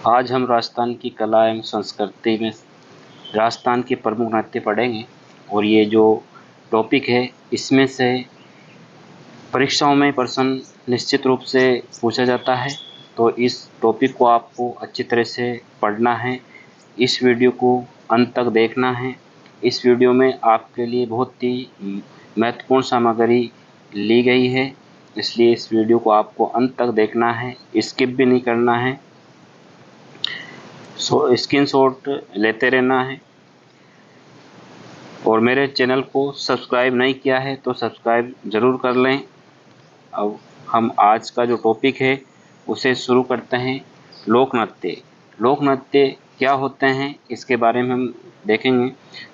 आज हम राजस्थान की कला एवं संस्कृति में राजस्थान के प्रमुख नृत्य पढ़ेंगे। और ये जो टॉपिक है इसमें से परीक्षाओं में प्रश्न निश्चित रूप से पूछा जाता है, तो इस टॉपिक को आपको अच्छी तरह से पढ़ना है। इस वीडियो को अंत तक देखना है। इस वीडियो में आपके लिए बहुत ही महत्वपूर्ण सामग्री ली गई है, इसलिए इस वीडियो को आपको अंत तक देखना है, स्किप भी नहीं करना है। स्क्रीनशॉट लेते रहना है। और मेरे चैनल को सब्सक्राइब नहीं किया है तो सब्सक्राइब ज़रूर कर लें। अब हम आज का जो टॉपिक है उसे शुरू करते हैं। लोक नृत्य। लोक नृत्य क्या होते हैं इसके बारे में हम देखेंगे।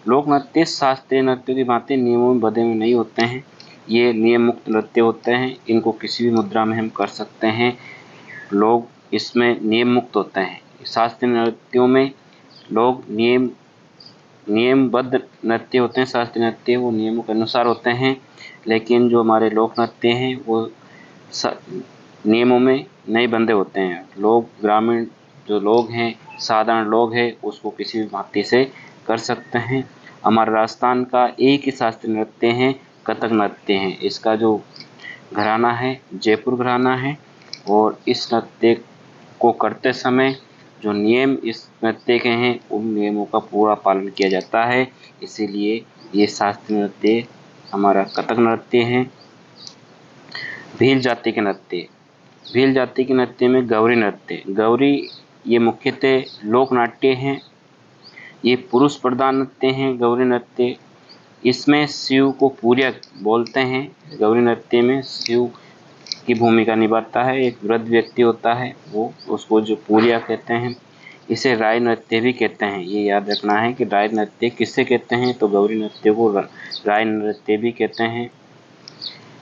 लोक नृत्य शास्त्रीय नृत्यों की भांति नियमों में बंधे हुए नहीं होते हैं। ये नियम मुक्त नृत्य होते हैं। इनको किसी भी मुद्रा में हम कर सकते हैं। लोग इसमें नियम मुक्त होते हैं। शास्त्रीय नृत्यों में लोग नियमबद्ध नृत्य होते हैं। शास्त्रीय नृत्य वो नियमों के अनुसार होते हैं, लेकिन जो हमारे लोक नृत्य हैं वो नियमों में नहीं बंधे होते हैं। लोग ग्रामीण जो लोग हैं, साधारण लोग हैं, उसको किसी भी भांति से कर सकते हैं। हमारे राजस्थान का एक ही शास्त्रीय नृत्य है, कथक नृत्य है। इसका जो घराना है जयपुर घराना है, और इस नृत्य को करते समय जो नियम इस नृत्य के हैं उन नियमों का पूरा पालन किया जाता है। इसीलिए ये शास्त्रीय नृत्य हमारा कथक नृत्य है। भील जाति के नृत्य। भील जाति के नृत्य में गौरी नृत्य। गौरी ये मुख्यतः लोक नाट्य हैं। ये पुरुष प्रधान नृत्य हैं गौरी नृत्य। इसमें शिव को पूर्यक बोलते हैं। गौरी नृत्य में शिव की भूमिका निभाता है। एक वृद्ध व्यक्ति होता है, वो उसको जो पूरिया कहते हैं। इसे राय नृत्य भी कहते हैं। ये याद रखना है कि राय नृत्य किससे कहते हैं, तो गौरी नृत्य को राय नृत्य भी कहते हैं।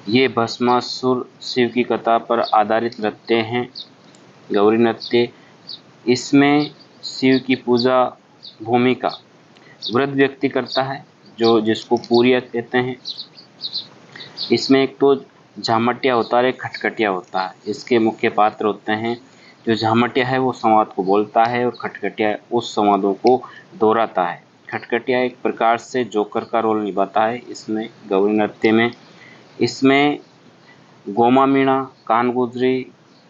ये भस्मासुर शिव की कथा पर आधारित नृत्य हैं गौरी नृत्य। इसमें शिव की पूजा भूमिका वृद्ध व्यक्ति करता है, जो जिसको पूरिया कहते हैं। इसमें एक तो झामटिया होता है, एक खटखटिया होता है। इसके मुख्य पात्र होते हैं। जो झामटिया है वो संवाद को बोलता है, और खटखटिया उस संवादों को दोहराता है। खटखटिया एक प्रकार से जोकर का रोल निभाता है इसमें गौरी नृत्य में। इसमें गोमा मीणा, कान गुजरी,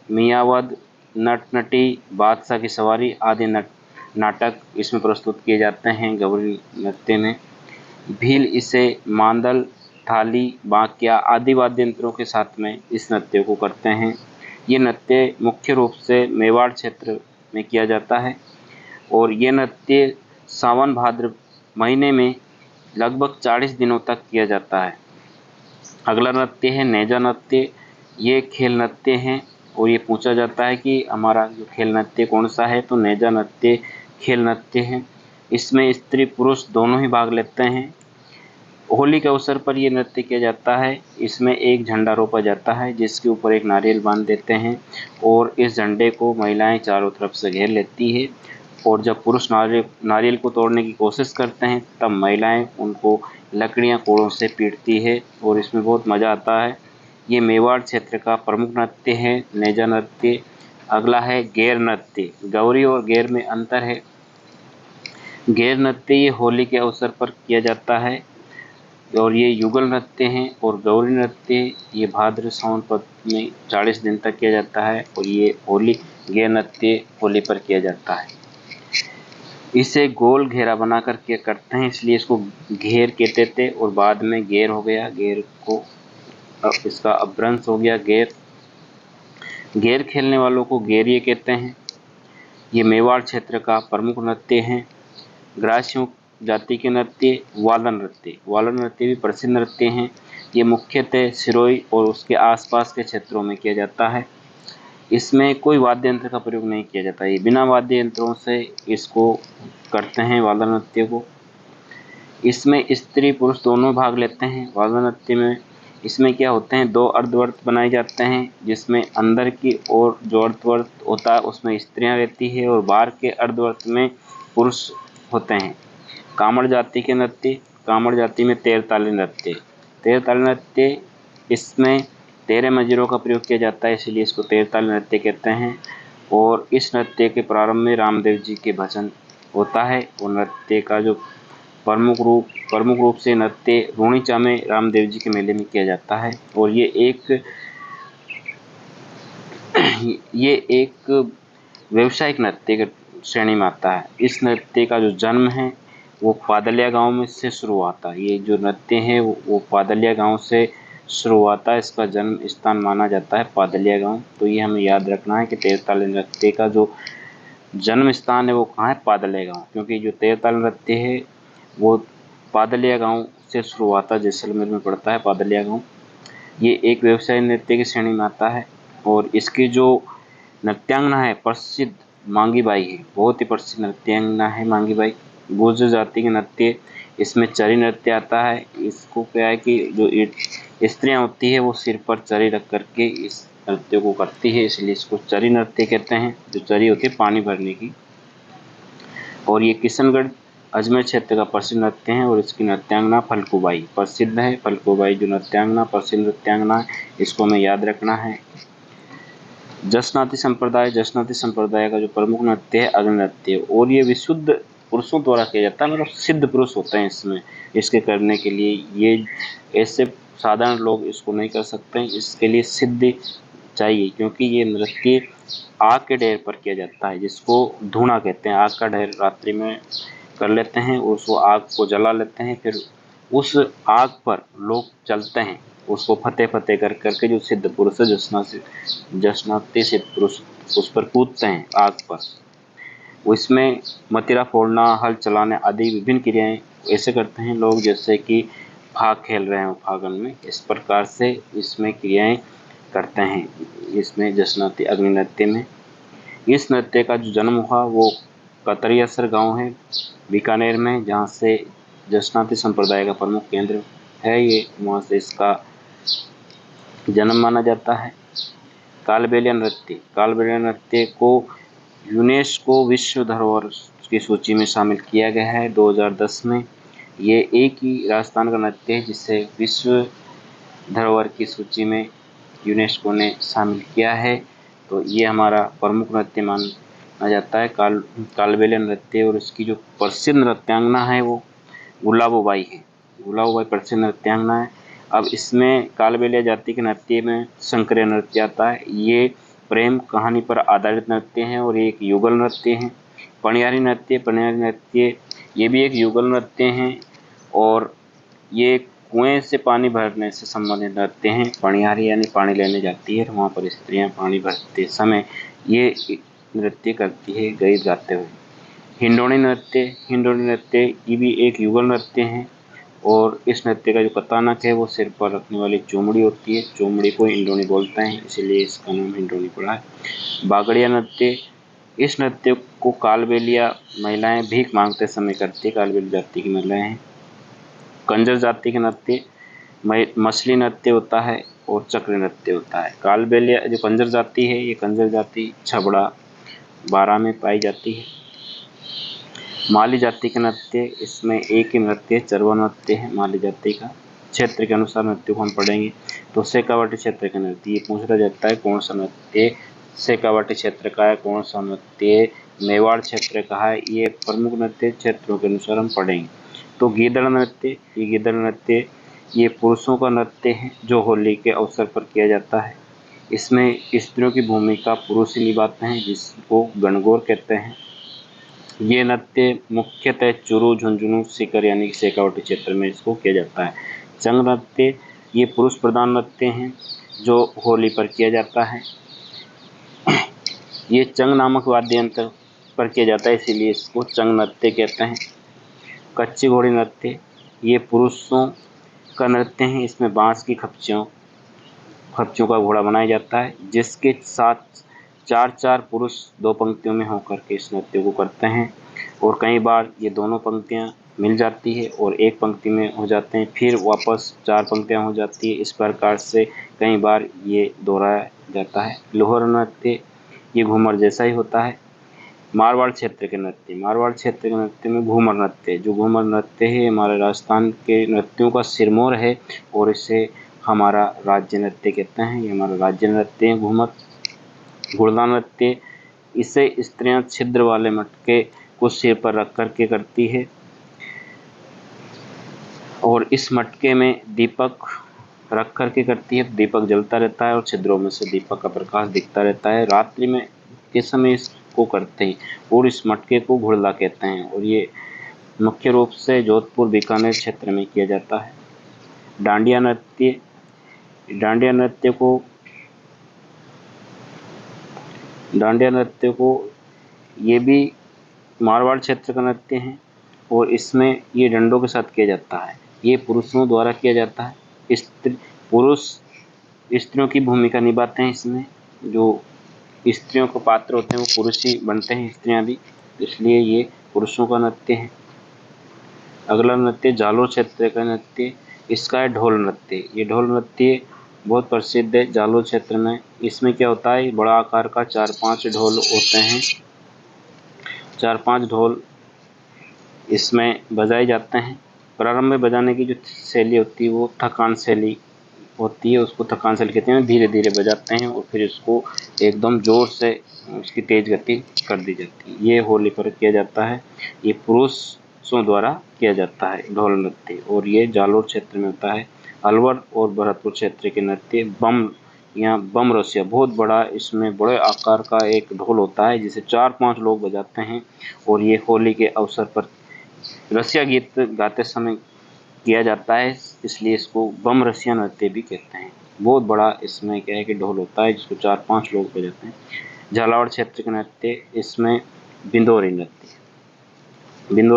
मियावद, नट नटी, बादशाह की सवारी आदि नाटक इसमें प्रस्तुत किए जाते हैं गौरी नृत्य में। भील इसे मांदल, थाली, बांकिया आदि वाद्य यंत्रों के साथ में इस नृत्य को करते हैं। ये नृत्य मुख्य रूप से मेवाड़ क्षेत्र में किया जाता है, और ये नृत्य सावन भाद्र महीने में लगभग 40 दिनों तक किया जाता है। अगला नृत्य है नेजा नृत्य। ये खेल नृत्य हैं, और ये पूछा जाता है कि हमारा जो खेल नृत्य कौन सा है, तो नेजा नृत्य खेल नृत्य है। इसमें स्त्री पुरुष दोनों ही भाग लेते हैं। होली के अवसर पर यह नृत्य किया जाता है। इसमें एक झंडा रोपा जाता है, जिसके ऊपर एक नारियल बांध देते हैं, और इस झंडे को महिलाएं चारों तरफ से घेर लेती है। और जब पुरुष नारियल को तोड़ने की कोशिश करते हैं, तब महिलाएं उनको लकड़ियां कोड़ों से पीटती है, और इसमें बहुत मज़ा आता है। ये मेवाड़ क्षेत्र का प्रमुख नृत्य है, नेजा नृत्य। अगला है गैर नृत्य। गौरी और गैर में अंतर है। गैर नृत्य ये होली के अवसर पर किया जाता है, और ये युगल नृत्य हैं। और गौरी नृत्य ये भाद्र सावन पद में 40 दिन तक किया जाता है, और ये होली गैर नृत्य होली पर किया जाता है। इसे गोल घेरा बना कर के करते हैं, इसलिए इसको घेर कहते थे, और बाद में गैर हो गया। गैर को अब इसका अपभ्रंश हो गया गैर। गैर खेलने वालों को गैरिये कहते हैं। ये मेवाड़ क्षेत्र का प्रमुख नृत्य है। ग्रासियों जाति के नृत्य वालन नृत्य। वालन नृत्य भी प्रसिद्ध नृत्य हैं। ये मुख्यतः सिरोही और उसके आसपास के क्षेत्रों में किया जाता है। इसमें कोई वाद्य यंत्र का प्रयोग नहीं किया जाता। ये बिना वाद्य यंत्रों से इसको करते हैं वालन नृत्य को। इसमें स्त्री पुरुष दोनों भाग लेते हैं वालन नृत्य में। इसमें क्या होते हैं, 2 अर्धवर्त बनाए जाते हैं, जिसमें अंदर की ओर जो अर्धवर्त होता है उसमें स्त्रियां रहती है, और बाहर के अर्धवर्त में पुरुष होते हैं। कामड़ जाति के नृत्य। कामड़ जाति में 13 ताली नृत्य। 13 ताली नृत्य इसमें 13 मजीरों का प्रयोग किया जाता है, इसलिए इसको 13 ताली नृत्य कहते हैं। और इस नृत्य के प्रारंभ में रामदेव जी के भजन होता है। और नृत्य का जो प्रमुख रूप से नृत्य रूणीचा में रामदेव जी के मेले में किया जाता है। और ये एक व्यावसायिक नृत्य की श्रेणी में आता है। इस नृत्य का जो जन्म है वो पादलिया गांव में से शुरू हुआ था। ये जो नृत्य है वो पादलिया गांव से शुरू हुआ था। इसका जन्म स्थान माना जाता है पादलिया गांव। तो ये हमें याद रखना है कि तेरताली नृत्य का जो जन्म स्थान है वो कहाँ है, पादलिया गांव। क्योंकि जो तेरताल नृत्य है वो पादलिया गांव से शुरू हुआ था, जैसलमेर में पड़ता है पादलिया गांव। ये एक व्यवसाय नृत्य की श्रेणी में आता है। और इसकी जो नृत्यांगना है प्रसिद्ध मांगी बाई है, बहुत ही प्रसिद्ध नृत्यांगना है मांगी बाई। गुर्जर जाति के नृत्य, इसमें चरी नृत्य आता है। इसको क्या है कि जो स्त्रियां होती है वो सिर पर चरी रख करके इस नृत्य को करती है, इसलिए इसको चरी नृत्य कहते हैं। जो चरी होती है पानी भरने की। और ये किशनगढ़ अजमेर क्षेत्र का प्रसिद्ध नृत्य है। और इसकी नृत्यांगना फलकूबाई प्रसिद्ध है। फलकूबाई जो नृत्यांगना प्रसिद्ध नृत्यांगना है, इसको हमें याद रखना है। जसनाती संप्रदाय का जो प्रमुख नृत्य है अग्नि नृत्य। और ये विशुद्ध पुरुषों द्वारा किया जाता है, मतलब सिद्ध पुरुष होते हैं इसमें। इसके करने के लिए ये ऐसे साधारण लोग इसको नहीं कर सकते हैं, इसके लिए सिद्ध चाहिए। क्योंकि ये नृत्य आग के ढेर पर किया जाता है, जिसको धूना कहते हैं। आग का ढेर रात्रि में कर लेते हैं, उसको आग को जला लेते हैं, फिर उस आग पर लोग चलते हैं, उसको फतेह कर करके जो सिद्ध पुरुष है जसनाती सिद्ध पुरुष उस पर कूदते हैं आग पर। इसमें मतिरा फोड़ना, हल चलाने आदि विभिन्न क्रियाएं ऐसे करते हैं लोग जैसे कि फाग खेल रहे हो फागन में। इस प्रकार से इसमें क्रियाएं करते हैं, इसमें जसनाती अग्नि नृत्य में। इस नृत्य का जो जन्म हुआ वो कतरियासर गांव है बीकानेर में, जहां से जसनाती संप्रदाय का प्रमुख केंद्र है। ये वहां से इसका जन्म माना जाता है। कालबेलिया नृत्य को यूनेस्को विश्व धरोहर की सूची में शामिल किया गया है 2010 में। ये एक ही राजस्थान का नृत्य है जिसे विश्व धरोहर की सूची में यूनेस्को ने शामिल किया है। तो ये हमारा प्रमुख नृत्य माना जाता है कालबेलिया नृत्य। और इसकी जो प्रसिद्ध नृत्यांगना है वो गुलाबोबाई है। गुलाबोबाई प्रसिद्ध नृत्यांगना है। अब इसमें कालबेलिया जाति के नृत्य में शंकरीय नृत्य आता है। ये प्रेम कहानी पर आधारित नृत्य है और एक युगल नृत्य है। पणियारी नृत्य ये भी एक युगल नृत्य है। और ये कुएं से पानी भरने से संबंधित नृत्य हैं। पणियारी यानी पानी लेने जाती है, वहाँ पर स्त्रियां पानी भरते समय ये नृत्य करती है गीत गाते हुए। हिंडोनी नृत्य ये भी एक युगल नृत्य है। और इस नृत्य का जो कथानक है वो सिर पर रखने वाली चोमड़ी होती है, चोमड़ी को हिंडोनी बोलते हैं, इसीलिए इसका नाम हिंडोनी पड़ा है। बागड़िया नृत्य, इस नृत्य को कालबेलिया महिलाएं भीख मांगते समय करती है, कालबेलिया जाति की महिलाएं हैं। कंजर जाति के नृत्य मछली नृत्य होता है और चक्र नृत्य होता है। कालबेलिया जो कंजर जाति है, ये कंजर जाति छबड़ा बारा में पाई जाती है। माली जाति के नृत्य, इसमें एक ही नृत्य चरवा नृत्य है माली जाति का। क्षेत्र के अनुसार नृत्य को हम पढ़ेंगे। तो शेखावाटी क्षेत्र का नृत्य, ये पूछा जाता है कौन सा नृत्य शेखावाटी क्षेत्र का है, कौन सा नृत्य मेवाड़ क्षेत्र का है। ये प्रमुख नृत्य क्षेत्रों के अनुसार हम पढ़ेंगे। तो गीदड़ नृत्य ये पुरुषों का नृत्य है जो होली के अवसर पर किया जाता है। इसमें स्त्रियों की भूमिका पुरुष ही निभाते हैं, जिसको गणगौर कहते हैं। ये नृत्य मुख्यतः चूरू, झुंझुनू, सीकर यानी शेखावाटी क्षेत्र में इसको किया जाता है। चंग नृत्य ये पुरुष प्रधान नृत्य हैं जो होली पर किया जाता है। ये चंग नामक वाद्य यंत्र पर किया जाता है, इसीलिए इसको चंग नृत्य कहते हैं। कच्ची घोड़ी नृत्य ये पुरुषों का नृत्य है। इसमें बांस की खप्चियों का घोड़ा बनाया जाता है, जिसके साथ चार पुरुष दो पंक्तियों में होकर के इस नृत्य को करते हैं। और कई बार ये दोनों पंक्तियां मिल जाती है और एक पंक्ति में हो जाते हैं, फिर वापस चार पंक्तियां हो जाती है। इस प्रकार से कई बार ये दोहराया जाता है। लोहर नृत्य ये घूमर जैसा ही होता है। मारवाड़ क्षेत्र के नृत्य में घूमर नृत्य, जो घूमर नृत्य है हमारे राजस्थान के नृत्यों का सिरमौर है और इसे हमारा राज्य नृत्य कहते हैं। ये हमारा राज्य नृत्य है घूमर। गुड़दा नृत्य इसे स्त्रियां छिद्र वाले मटके को सिर पर रख करके करती है और इस मटके में दीपक रख करके करती है। दीपक जलता रहता है और छिद्रों में से दीपक का प्रकाश दिखता रहता है। रात्रि में के समय इसको करते हैं और इस मटके को घुड़ला कहते हैं और ये मुख्य रूप से जोधपुर बीकानेर क्षेत्र में किया जाता है। डांडिया नृत्य, डांडिया नृत्य को ये भी मारवाड़ क्षेत्र का नृत्य है और इसमें ये डंडों के साथ किया जाता है। ये पुरुषों द्वारा किया जाता है। पुरुष स्त्रियों की भूमिका निभाते हैं। इसमें जो स्त्रियों के पात्र होते हैं वो पुरुष ही बनते हैं, स्त्रियां भी, इसलिए ये पुरुषों का नृत्य है। अगला नृत्य जालोर क्षेत्र का नृत्य, इसका है ढोल नृत्य। ये ढोल नृत्य बहुत प्रसिद्ध है जालोर क्षेत्र में। इसमें क्या होता है, बड़ा आकार का 4-5 ढोल होते हैं। 4-5 ढोल इसमें बजाए जाते हैं। प्रारंभ में बजाने की जो शैली होती है वो थकान शैली होती है, उसको थकान शैली कहते हैं। धीरे धीरे बजाते हैं और फिर इसको एकदम जोर से उसकी तेज गति कर दी जाती है। ये होली पर किया जाता है। ये पुरुषों द्वारा किया जाता है ढोल नृत्य और ये जालोर क्षेत्र में होता है। अलवर और भरतपुर क्षेत्र के नृत्य बम या बम रसिया, बहुत बड़ा इसमें बड़े आकार का एक ढोल होता है जिसे 4-5 लोग बजाते हैं और ये होली के अवसर पर रसिया गीत गाते समय किया जाता है, इसलिए इसको बम रसिया नृत्य भी कहते हैं। बहुत बड़ा इसमें क्या है कि ढोल होता है जिसको 4-5 लोग बजाते हैं। झालावाड़ क्षेत्र के नृत्य, इसमें बिंदोरी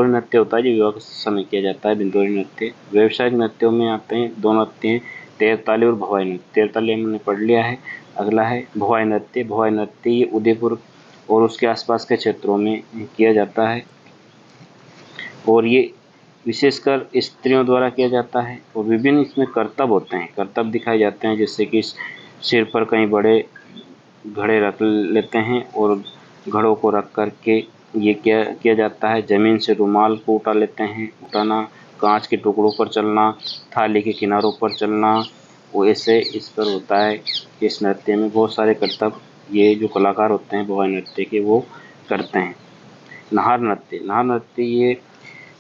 नृत्य होता है जो विवाह के समय किया जाता है। बिंदोरी नृत्य व्यावसायिक नृत्यों में आते हैं। दो नृत्य हैं, तेरताली और भवाई नृत्य। तेरताली हमने पढ़ लिया है। अगला है भवाई नृत्य। भवाई नृत्य ये उदयपुर और उसके आसपास के क्षेत्रों में किया जाता है और ये विशेषकर स्त्रियों द्वारा किया जाता है और विभिन्न इसमें करतब होते हैं। करतब दिखाए जाते हैं, जैसे कि सिर पर कई बड़े घड़े रख लेते हैं और घड़ों को रख करके ये किया जाता है। ज़मीन से रुमाल को उठाना, कांच के टुकड़ों पर चलना, थाली के किनारों पर चलना, वो ऐसे इस पर होता है। इस नृत्य में बहुत सारे करतब ये जो कलाकार होते हैं भवाई नृत्य के वो करते हैं। नाहर नृत्य ये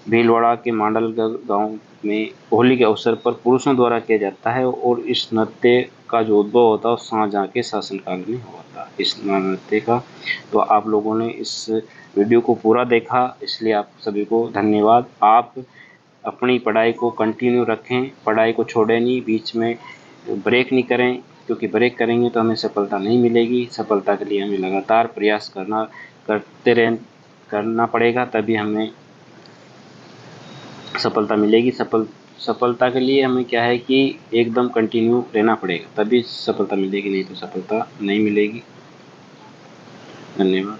भीलवाड़ा के मांडलगढ़ गांव में होली के अवसर पर पुरुषों द्वारा किया जाता है और इस नृत्य का जो उद्भव होता है वो शाहजहां के शासनकाल में हुआ था इस नृत्य का। तो आप लोगों ने इस वीडियो को पूरा देखा, इसलिए आप सभी को धन्यवाद। आप अपनी पढ़ाई को कंटिन्यू रखें, पढ़ाई को छोड़ें नहीं, बीच में ब्रेक नहीं करें, क्योंकि ब्रेक करेंगे तो हमें सफलता नहीं मिलेगी। सफलता के लिए हमें लगातार प्रयास करना पड़ेगा, तभी हमें सफलता मिलेगी। सफलता के लिए हमें क्या है कि एकदम कंटिन्यू रहना पड़ेगा, तभी सफलता मिलेगी, नहीं तो सफलता नहीं मिलेगी। धन्यवाद।